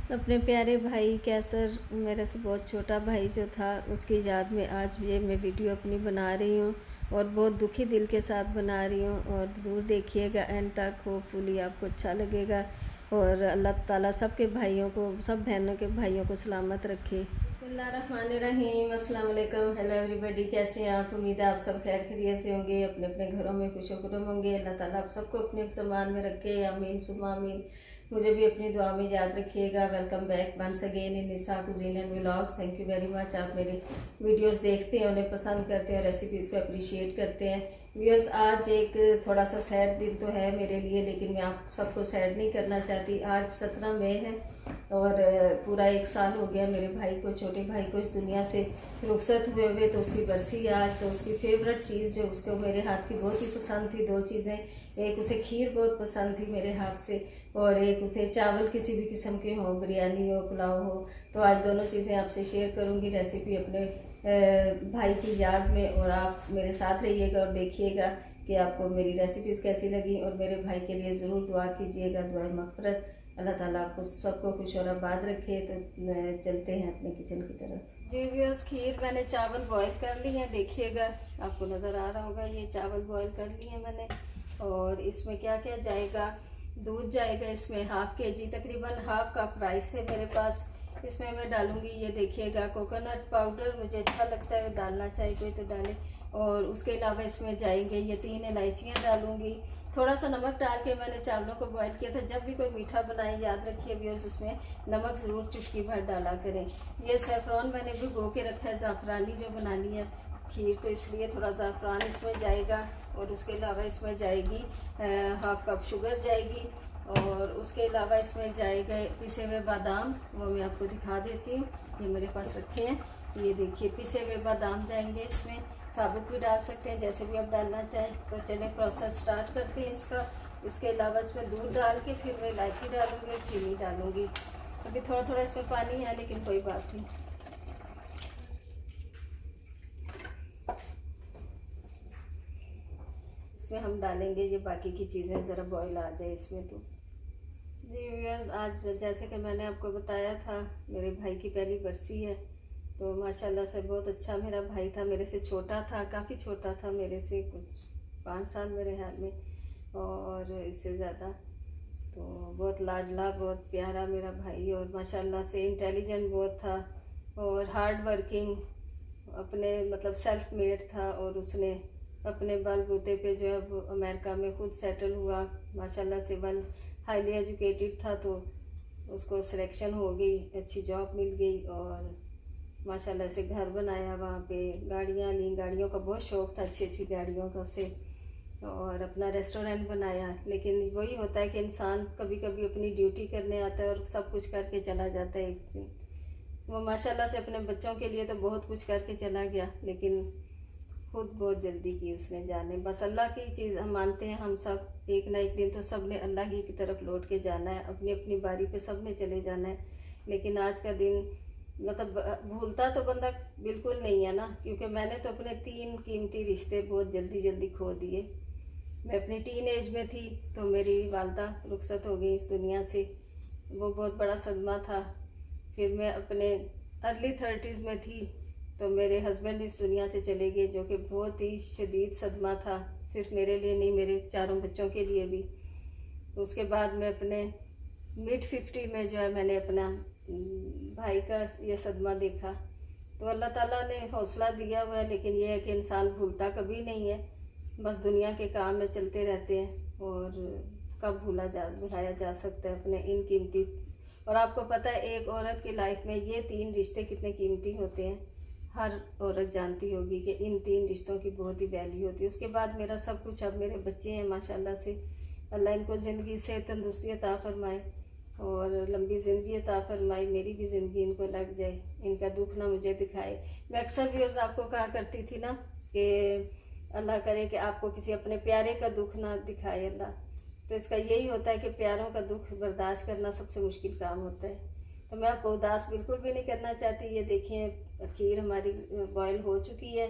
अपने प्यारे भाई कैसर, मेरे से बहुत छोटा भाई जो था, उसकी याद में आज ये मैं वीडियो अपनी बना रही हूँ और बहुत दुखी दिल के साथ बना रही हूँ। और ज़रूर देखिएगा एंड तक, होपफुली आपको अच्छा लगेगा। और अल्लाह ताला सबके भाइयों को, सब बहनों के भाइयों को सलामत रखे। बिस्मिल्लाहिर्रहमानिर्रहीम, अस्सलाम वालेकुम, हेलो एवरीबॉडी। कैसे हैं आप? उम्मीद है आप सब खैर खैरियत से होंगे, अपने अपने घरों में खुशो-खुशम होंगे। अल्लाह ताला आप सबको अपने समान में रखे, आमीन सुम्मा आमीन। मुझे भी अपनी दुआ में याद रखिएगा। Welcome back once again in Nisa cuisine and vlogs. Thank you very much. आप मेरे वीडियोस देखते हैं, उन्हें पसंद करते हैं, रेसिपीज़ को अप्रिशिएट करते हैं। व्यूअर्स, आज एक थोड़ा सा सैड दिन तो है मेरे लिए, लेकिन मैं आप सबको सैड नहीं करना चाहती। आज 17 मई है और पूरा एक साल हो गया मेरे भाई को, छोटे भाई को इस दुनिया से रुखसत हुए। तो उसकी बरसी है आज। तो उसकी फेवरेट चीज़ जो उसको मेरे हाथ की बहुत ही पसंद थी, दो चीज़ें। एक उसे खीर बहुत पसंद थी मेरे हाथ से, और एक उसे चावल किसी भी किस्म के हों, बिरयानी हो, पुलाव हो। तो आज दोनों चीज़ें आपसे शेयर करूँगी रेसिपी अपने भाई की याद में। और आप मेरे साथ रहिएगा और देखिएगा कि आपको मेरी रेसिपीज़ कैसी लगी। और मेरे भाई के लिए ज़रूर दुआ कीजिएगा, दुआ मग़फ़िरत। अल्लाह ताला आपको सबको खुश और आबाद रखे। तो चलते हैं अपने किचन की तरफ। जी व्यूअर्स, खीर मैंने चावल बॉईल कर ली है, देखिएगा आपको नज़र आ रहा होगा। ये चावल बॉईल कर लिए हैं मैंने। और इसमें क्या क्या जाएगा? दूध जाएगा इसमें हाफ़ केजी, तकरीबन हाफ़ कप राइस थे मेरे पास। इसमें मैं डालूंगी, ये देखिएगा, कोकोनट पाउडर। मुझे अच्छा लगता है, डालना चाहिए कोई तो डाले। और उसके अलावा इसमें जाएंगे ये 3 इलायचियाँ डालूंगी। थोड़ा सा नमक डाल के मैंने चावलों को बॉईल किया था। जब भी कोई मीठा बनाए, याद रखिए व्यूअर्स, उसमें नमक ज़रूर चुटकी भर डाला करें। ये सैफ़रॉन मैंने भिगो के रखा है, ज़ाफ़रानी जो बनानी है खीर, तो इसलिए थोड़ा ज़ाफ़रान इसमें जाएगा। और उसके अलावा इसमें जाएगी हाफ़ कप शुगर जाएगी। और उसके अलावा इसमें जाएगा पिसे हुए बादाम, वो मैं आपको दिखा देती हूँ। ये मेरे पास रखे हैं, ये देखिए पिसे हुए बादाम जाएंगे इसमें। साबुत भी डाल सकते हैं, जैसे भी आप डालना चाहें। तो चलें प्रोसेस स्टार्ट करते हैं इसका। इसके अलावा इसमें दूध डाल के फिर मैं इलायची डालूँगी और चीनी डालूँगी। अभी थोड़ा थोड़ा इसमें पानी है, लेकिन कोई बात नहीं। इसमें हम डालेंगे ये बाकी की चीज़ें, ज़रा बॉईल आ जाए इसमें। तो जी व्यूअर्स, आज जैसे कि मैंने आपको बताया था, मेरे भाई की पहली बरसी है। तो माशाल्लाह से बहुत अच्छा मेरा भाई था, मेरे से छोटा था, काफ़ी छोटा था मेरे से, कुछ 5 साल मेरे ख्याल में, और इससे ज़्यादा। तो बहुत लाडला, बहुत प्यारा मेरा भाई, और माशाल्लाह से इंटेलिजेंट बहुत था और हार्ड वर्किंग, अपने मतलब सेल्फ मेड था। और उसने अपने बलबूते पे जो है वो अमेरिका में खुद सेटल हुआ। माशाल्लाह से वेल हाईली एजुकेटेड था, तो उसको सिलेक्शन हो गई, अच्छी जॉब मिल गई। और माशाल्लाह से घर बनाया, वहाँ पे गाड़ियाँ ली, गाड़ियों का बहुत शौक़ था, अच्छी अच्छी गाड़ियों का उसे। और अपना रेस्टोरेंट बनाया। लेकिन वही होता है कि इंसान कभी कभी अपनी ड्यूटी करने आता है और सब कुछ करके चला जाता है। एक दिन वो माशाल्लाह से अपने बच्चों के लिए तो बहुत कुछ करके चला गया, लेकिन खुद बहुत जल्दी की उसने जाने। बस अल्लाह की चीज़ हम मानते हैं, हम सब एक ना एक दिन तो सब ने अल्लाह ही की तरफ लौट के जाना है, अपनी अपनी बारी पे सब ने चले जाना है। लेकिन आज का दिन मतलब भूलता तो बंदा बिल्कुल नहीं है ना, क्योंकि मैंने तो अपने 3 कीमती रिश्ते बहुत जल्दी जल्दी खो दिए। मैं अपनी टीन एज में थी तो मेरी वालदा रुखसत हो गई इस दुनिया से, वो बहुत बड़ा सदमा था। फिर मैं अपने अर्ली 30s में थी तो मेरे हस्बैंड इस दुनिया से चले गए, जो कि बहुत ही शदीद सदमा था, सिर्फ मेरे लिए नहीं, मेरे 4 बच्चों के लिए भी। उसके बाद मैं अपने मिड 50 में जो है मैंने अपना भाई का ये सदमा देखा। तो अल्लाह ताला ने हौसला दिया हुआ है, लेकिन यह है कि इंसान भूलता कभी नहीं है। बस दुनिया के काम में चलते रहते हैं, और कब भुलाया जा सकता है अपने इन कीमती। और आपको पता है एक औरत की लाइफ में ये 3 रिश्ते कितने कीमती होते हैं। हर औरत जानती होगी कि इन 3 रिश्तों की बहुत ही वैल्यू होती है। उसके बाद मेरा सब कुछ, अब मेरे बच्चे हैं माशाल्लाह से, अल्लाह इनको ज़िंदगी से तंदुरुस्ती अता फरमाए और लंबी ज़िंदगी अता फरमाए। मेरी भी ज़िंदगी इनको लग जाए, इनका दुख ना मुझे दिखाए। मैं अक्सर व्यूअर्स आपको कहा करती थी ना कि अल्लाह करे कि आपको किसी अपने प्यारे का दुख ना दिखाए अल्लाह। तो इसका यही होता है कि प्यारों का दुख बर्दाश्त करना सबसे मुश्किल काम होता है। तो मैं आपको उदास बिल्कुल भी नहीं करना चाहती। ये देखिए खीर हमारी बॉयल हो चुकी है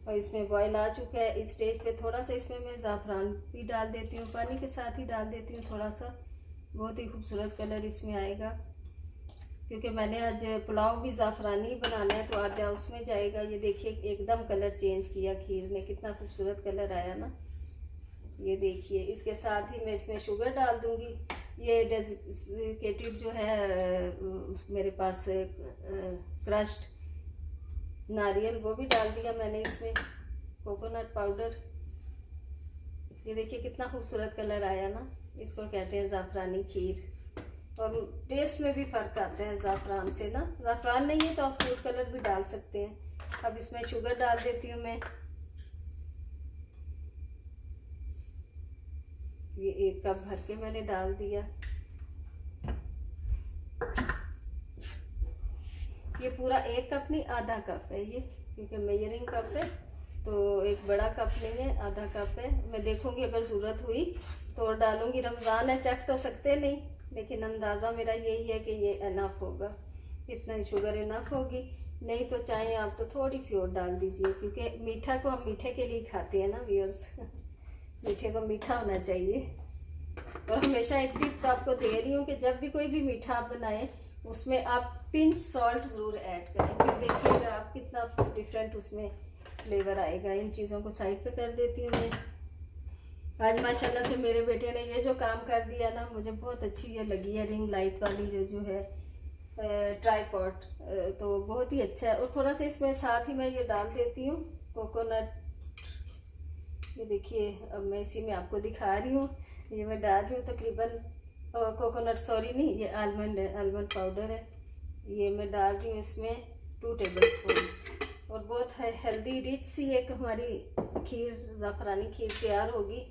और इसमें बॉयल आ चुका है। इस स्टेज पे थोड़ा सा इसमें मैं ज़ाफ़रान भी डाल देती हूँ, पानी के साथ ही डाल देती हूँ थोड़ा सा, बहुत ही खूबसूरत कलर इसमें आएगा। क्योंकि मैंने आज पुलाव भी ज़ाफ़रानी बनाना है तो आधा उसमें जाएगा। ये देखिए एकदम कलर चेंज किया खीर ने, कितना खूबसूरत कलर आया ना। ये देखिए, इसके साथ ही मैं इसमें शुगर डाल दूँगी। ये डेजिकेटेड जो है मेरे पास क्रश्ड नारियल वो भी डाल दिया मैंने इसमें, कोकोनट पाउडर। ये देखिए कितना खूबसूरत कलर आया ना। इसको कहते हैं ज़ाफ़रानी खीर, और टेस्ट में भी फ़र्क आता है ज़ाफ़रान से ना। ज़ाफ़रान नहीं है तो आप फूड कलर भी डाल सकते हैं। अब इसमें शुगर डाल देती हूँ मैं। ये 1 कप भर के मैंने डाल दिया। ये पूरा 1 कप नहीं, आधा कप है ये, क्योंकि मेजरिंग कप है तो एक बड़ा कप नहीं है, आधा कप है। मैं देखूंगी अगर ज़रूरत हुई तो और डालूंगी। रमज़ान है, चख तो सकते नहीं, लेकिन अंदाज़ा मेरा यही है कि ये इनफ होगा, इतना ही शुगर इनफ होगी। नहीं तो चाहे आप तो थोड़ी सी और डाल दीजिए, क्योंकि मीठा को हम मीठे के लिए खाते हैं ना व्यूअर्स। मीठे को मीठा होना चाहिए। और हमेशा एक टिप तो आपको दे रही हूँ कि जब भी कोई भी मीठा आप बनाएं उसमें आप पिंच सॉल्ट ज़रूर ऐड करें, फिर देखिएगा आप कितना डिफरेंट उसमें फ्लेवर आएगा। इन चीज़ों को साइड पे कर देती हूँ मैं। आज माशाल्लाह से मेरे बेटे ने ये जो काम कर दिया ना, मुझे बहुत अच्छी ये लगी है रिंग लाइट वाली जो है ट्राईपॉड, तो बहुत ही अच्छा है। और थोड़ा सा इसमें साथ ही मैं ये डाल देती हूँ कोकोनट। ये देखिए अब मैं इसी में आपको दिखा रही हूँ, ये मैं डाल रही हूँ तकरीबन कोकोनट, सॉरी नहीं, ये आलमंड पाउडर है। ये मैं डाल रही हूँ इसमें 2 टेबलस्पून। और बहुत हेल्दी रिच सी एक हमारी खीर, ज़ाफ़रानी खीर तैयार होगी।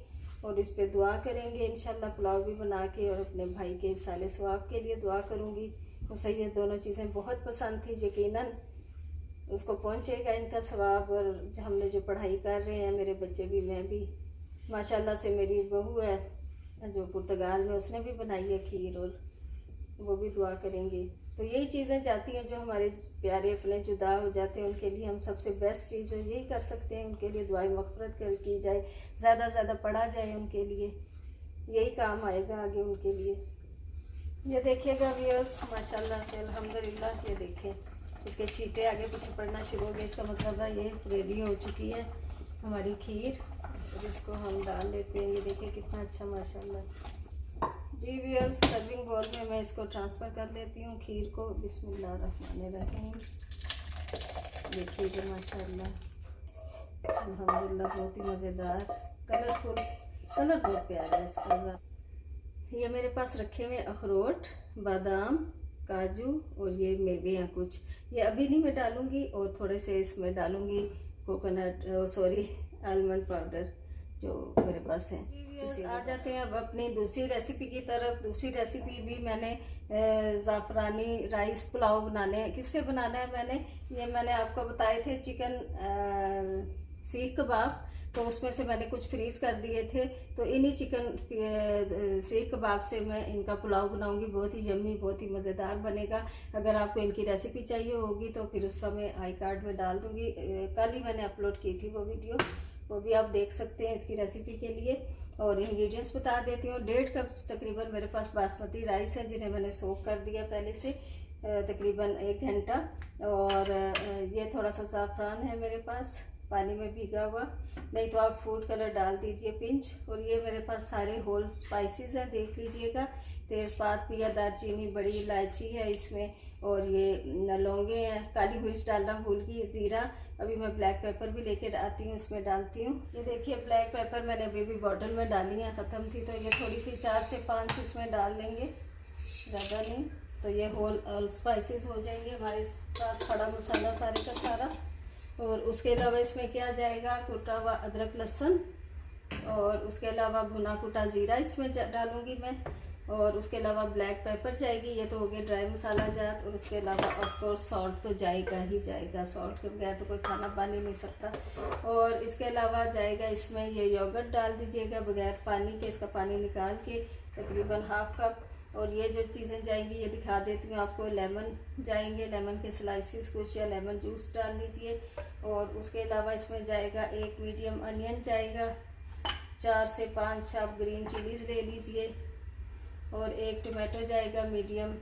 और इस पे दुआ करेंगे इंशाल्लाह, पुलाव भी बना के, और अपने भाई के साले सवाब के लिए दुआ करूँगी। उसे ये दोनों चीज़ें बहुत पसंद थी, यकीनन उसको पहुँचेगा इनका सवाब। और हमने जो पढ़ाई कर रहे हैं मेरे बच्चे भी, मैं भी, माशाल्लाह से मेरी बहू है जो पुर्तगाल में, उसने भी बनाई है खीर, और वो भी दुआ करेंगे। तो यही चीज़ें जाती हैं जो हमारे प्यारे अपने जुदा हो जाते हैं, उनके लिए हम सबसे बेस्ट चीज़ यही कर सकते हैं, उनके लिए दुआएं मग़फ़िरत की जाए, ज़्यादा से ज़्यादा पढ़ा जाए उनके लिए, यही काम आएगा आगे उनके लिए। ये देखिएगा व्यूअर्स, माशाल्लाह से अल्हम्दुलिल्लाह। ये देखें इसके छींटे आगे पीछे पड़ना शुरू हो गए, इसका मतलब है ये रेडी हो चुकी है हमारी खीर। और इसको हम डाल लेते हैं। ये देखिए कितना अच्छा माशाल्लाह। जी व्यूअर्स, सर्विंग बॉल में मैं इसको ट्रांसफ़र कर लेती हूँ खीर को। बिस्मिल्लाहिर्रहमानिर्रहीम। देखिए जो माशाल्लाह अल्हम्दुलिल्लाह बहुत ही मज़ेदार, कलरफुल, कलर बहुत प्यारा है इसका। ये मेरे पास रखे हुए अखरोट, बादाम, काजू और ये मेवे हैं कुछ, ये अभी नहीं मैं डालूँगी। और थोड़े से इसमें डालूँगी कोकोनट, सॉरी आलमंड पाउडर जो मेरे पास है। आ जाते हैं अब अपनी दूसरी रेसिपी की तरफ। दूसरी रेसिपी भी मैंने ज़ाफ़रानी राइस पुलाव बनाने हैं। किससे बनाना है मैंने आपको बताए थे चिकन सीख कबाब, तो उसमें से मैंने कुछ फ्रीज़ कर दिए थे। तो इन्हीं चिकन सीख कबाब से मैं इनका पुलाव बनाऊंगी। बहुत ही यम्मी, बहुत ही मज़ेदार बनेगा। अगर आपको इनकी रेसिपी चाहिए होगी तो फिर उसका मैं आई कार्ड में डाल दूंगी। कल ही मैंने अपलोड की थी वो वीडियो, वो भी आप देख सकते हैं इसकी रेसिपी के लिए। और इंग्रेडिएंट्स बता देती हूँ। 1.5 कप तकरीबन मेरे पास बासमती राइस है, जिन्हें मैंने सोक कर दिया पहले से तकरीबन 1 घंटा। और ये थोड़ा सा ज़ाफ़रान है मेरे पास पानी में भीगा हुआ, नहीं तो आप फूड कलर डाल दीजिए पिंच। और ये मेरे पास सारे होल स्पाइसेस हैं, देख लीजिएगा। तेज़पात भी है, दालचीनी, बड़ी इलायची है इसमें, और ये लौंगे हैं, काली मिर्च डालना भूल गई, ज़ीरा। अभी मैं ब्लैक पेपर भी लेकर आती हूँ, इसमें डालती हूँ। ये देखिए ब्लैक पेपर मैंने अभी भी बॉटल में डाली है, ख़त्म थी तो ये थोड़ी सी 4 से 5 इसमें डाल देंगे, ज़्यादा नहीं। तो ये होल स्पाइसेस हो जाएंगे हमारे पास, खड़ा मसाला सारे का सारा। और उसके अलावा इसमें क्या जाएगा, कुटा हुआ अदरक लहसुन, और उसके अलावा भुना कुटा ज़ीरा इसमें डालूँगी मैं। और उसके अलावा ब्लैक पेपर जाएगी, ये तो हो गया ड्राई मसाला जात। और उसके अलावा ऑफकोर्स सॉल्ट तो जाएगा ही जाएगा, सॉल्ट के बगैर तो कोई खाना बन ही नहीं सकता। और इसके अलावा जाएगा इसमें ये योगर्ट डाल दीजिएगा बगैर पानी के, इसका पानी निकाल के तकरीबन 1/2 कप। और ये जो चीज़ें जाएंगी ये दिखा देती हूँ आपको। लेमन जाएंगे, लेमन के स्लाइसिस कुछ, या लेमन जूस डाल लीजिए। और उसके अलावा इसमें जाएगा 1 मीडियम अनियन जाएगा, 4 से 5 आप ग्रीन चिलीज़ ले लीजिए, और 1 टमाटो जाएगा मीडियम,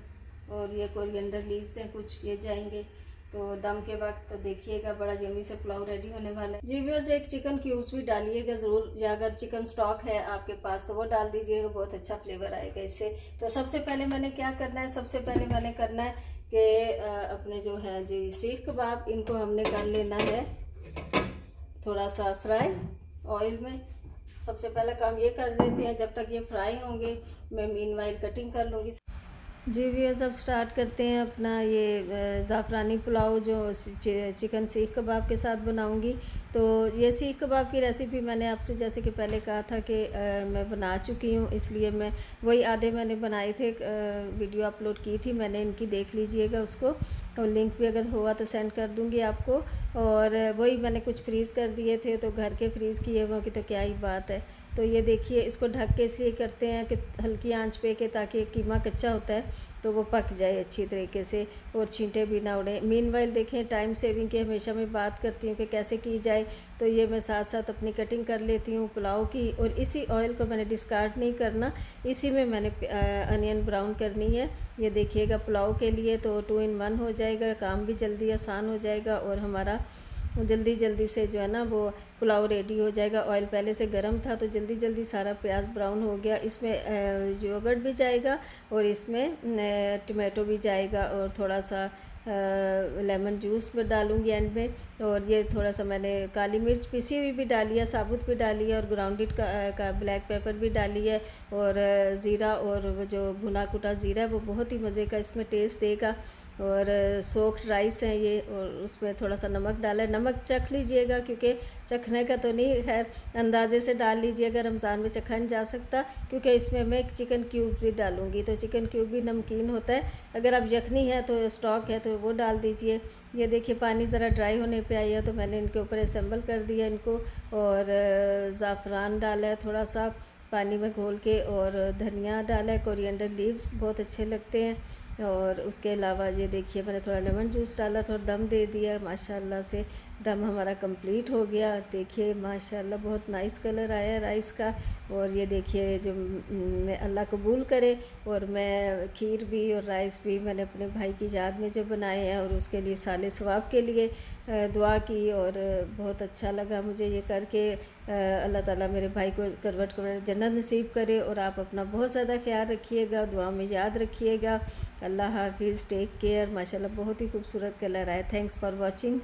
और ये कोरिएंडर लीव्स हैं कुछ, ये जाएंगे। तो दम के वक्त तो देखिएगा बड़ा यम्मी से पुलाव रेडी होने वाला है जी। व्यूअर्स, एक चिकन क्यूब्स भी डालिएगा ज़रूर, या अगर चिकन स्टॉक है आपके पास तो वो डाल दीजिएगा, बहुत अच्छा फ्लेवर आएगा इससे। तो सबसे पहले मैंने क्या करना है, सबसे पहले मैंने करना है कि अपने जो है जी सीख कबाब, इनको हमने कर लेना है थोड़ा सा फ्राई ऑयल में। सबसे पहला काम ये कर देते हैं, जब तक ये फ्राई होंगे मैं मीनवाइल कटिंग कर लूँगी जी। व्यूअर्स, अब स्टार्ट करते हैं अपना ये ज़ाफ़रानी पुलाव जो चिकन सीख कबाब के साथ बनाऊंगी। तो ये सीख कबाब की रेसिपी मैंने आपसे जैसे कि पहले कहा था कि मैं बना चुकी हूँ, इसलिए मैं वही आधे मैंने बनाए थे, वीडियो अपलोड की थी मैंने, इनकी देख लीजिएगा उसको, और लिंक भी अगर हुआ तो सेंड कर दूँगी आपको। और वही मैंने कुछ फ्रीज़ कर दिए थे, तो घर के फ्रीज़ किए हुए की तो क्या ही बात है। तो ये देखिए, इसको ढक के इसलिए करते हैं कि हल्की आंच पे, कि ताकि कीमा कच्चा होता है तो वो पक जाए अच्छी तरीके से और छींटे भी ना उड़े। मीनवाइल देखें, टाइम सेविंग की हमेशा मैं बात करती हूँ कि कैसे की जाए, तो ये मैं साथ साथ अपनी कटिंग कर लेती हूँ पुलाव की। और इसी ऑयल को मैंने डिस्कार्ड नहीं करना, इसी में मैंने अनियन ब्राउन करनी है। ये देखिएगा पुलाव के लिए तो 2 in 1 हो जाएगा, काम भी जल्दी आसान हो जाएगा और हमारा जल्दी से जो है ना वो पुलाव रेडी हो जाएगा। ऑयल पहले से गर्म था तो जल्दी सारा प्याज ब्राउन हो गया। इसमें योगर्ट भी जाएगा और इसमें टमाटो भी जाएगा और थोड़ा सा लेमन जूस भी डालूंगी एंड में। और ये थोड़ा सा मैंने काली मिर्च पिसी हुई भी डाली है, साबुत भी डाली है, और ग्राउंडेड का ब्लैक पेपर भी डाली है, और ज़ीरा और वो जो भुना कुटा ज़ीरा है वो बहुत ही मज़े का इसमें टेस्ट देगा। और सोक्ड राइस है ये, और उसमें थोड़ा सा नमक डाला है। नमक चख लीजिएगा, क्योंकि चखने का तो नहीं, खैर अंदाजे से डाल लीजिएगा, रमज़ान में चखा नहीं जा सकता, क्योंकि इसमें मैं एक चिकन क्यूब भी डालूंगी, तो चिकन क्यूब भी नमकीन होता है। अगर आप यखनी है तो स्टॉक है तो वो डाल दीजिए। ये देखिए पानी ज़रा ड्राई होने पे आई है, तो मैंने इनके ऊपर असेंबल कर दिया इनको, और ज़ाफ़रान डाला है थोड़ा सा पानी में घोल के, और धनिया डाला है, कोरिएंडर लीव्स बहुत अच्छे लगते हैं। और उसके अलावा ये देखिए मैंने थोड़ा लेमन जूस डाला, थोड़ा दम दे दिया, माशाल्लाह से दम हमारा कंप्लीट हो गया। देखिए माशाल्लाह बहुत नाइस कलर आया राइस का। और ये देखिए जो मैं अल्लाह कबूल करे, और मैं खीर भी और राइस भी मैंने अपने भाई की याद में जो बनाए हैं, और उसके लिए साले सवाब के लिए दुआ की, और बहुत अच्छा लगा मुझे ये करके। अल्लाह ताला मेरे भाई को करवट करवट जन्नत नसीब करे। और आप अपना बहुत ज़्यादा ख्याल रखिएगा, दुआ में याद रखिएगा। अल्लाह हाफिज़, टेक केयर। माशाल्लाह बहुत ही खूबसूरत कलर आया। Thanks for watching.